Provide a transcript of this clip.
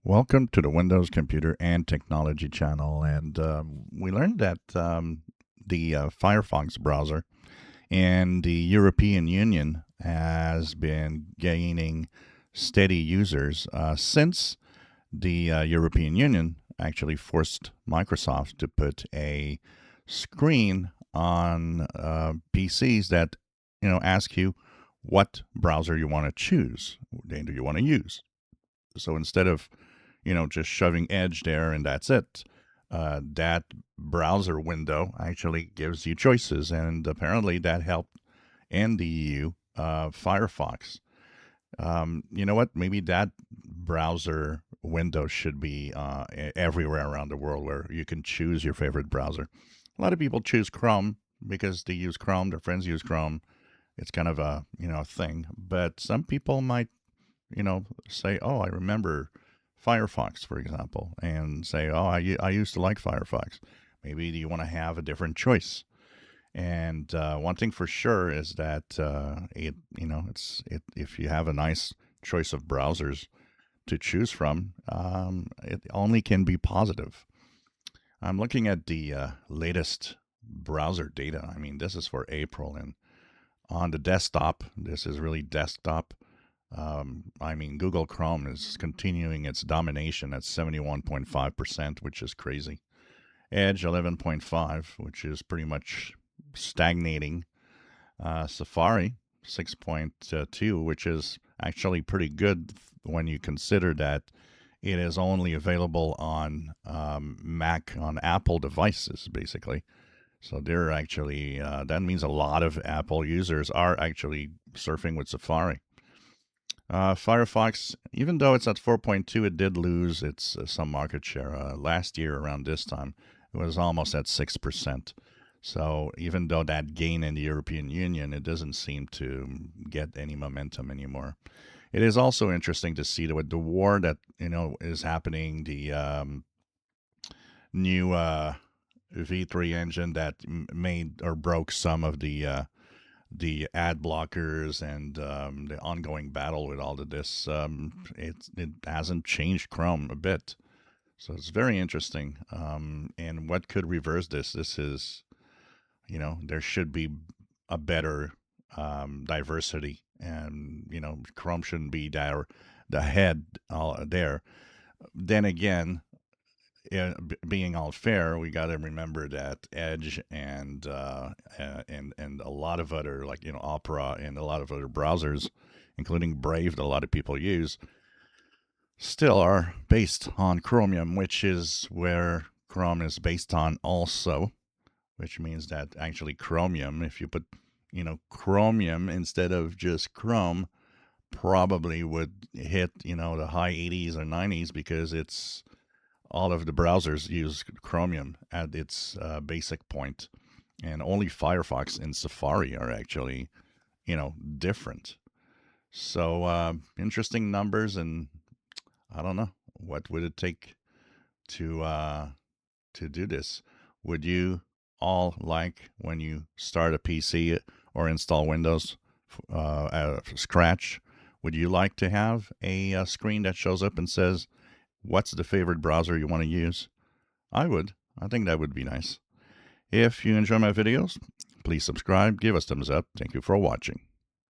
Welcome to the Windows Computer and Technology channel. And we learned that the Firefox browser in the European Union has been gaining steady users since the European Union actually forced Microsoft to put a screen on PCs that ask you what browser you want to choose, do you want to use. So instead of just shoving Edge there and that's it. That browser window actually gives you choices, and apparently that helped in the EU Firefox. You know what? Maybe that browser window should be everywhere around the world where you can choose your favorite browser. A lot of people choose Chrome because they use Chrome, their friends use Chrome. It's kind of a thing, but some people might say, "Oh, I remember Firefox," for example, and say, "Oh, I used to like Firefox." Maybe you want to have a different choice. And one thing for sure is that if you have a nice choice of browsers to choose from, it only can be positive. I'm looking at the latest browser data. I mean, this is for April, and on the desktop, this is really desktop. I mean, Google Chrome is continuing its domination at 71.5%, which is crazy. Edge 11.5, which is pretty much stagnating. Safari 6.2, which is actually pretty good when you consider that it is only available on Mac, on Apple devices, basically. So they're actually, that means a lot of Apple users are actually surfing with Safari. Firefox, even though it's at 4.2, it did lose its some market share. Last year, around this time, it was almost at 6%. So even though that gain in the European Union, it doesn't seem to get any momentum anymore. It is also interesting to see that with the war that is happening, the new V3 engine that made or broke some of the ad blockers and the ongoing battle with all of this, it hasn't changed Chrome a bit. So it's very interesting. And what could reverse this? This is, there should be a better diversity, and Chrome shouldn't be there, the head there. Then again, being all fair, we got to remember that Edge and a lot of other, like Opera and a lot of other browsers, including Brave that a lot of people use, still are based on Chromium, which is where Chrome is based on also, which means that actually Chromium, if you put Chromium instead of just Chrome, probably would hit the high 80s or 90s because it's all of the browsers use Chromium at its basic point, and only Firefox and Safari are actually, different. So interesting numbers, and I don't know what would it take to do this. Would you all like when you start a PC or install Windows scratch? Would you like to have a screen that shows up and says, "What's the favorite browser you want to use?" I would. I think that would be nice. If you enjoy my videos, please subscribe, give us thumbs up. Thank you for watching.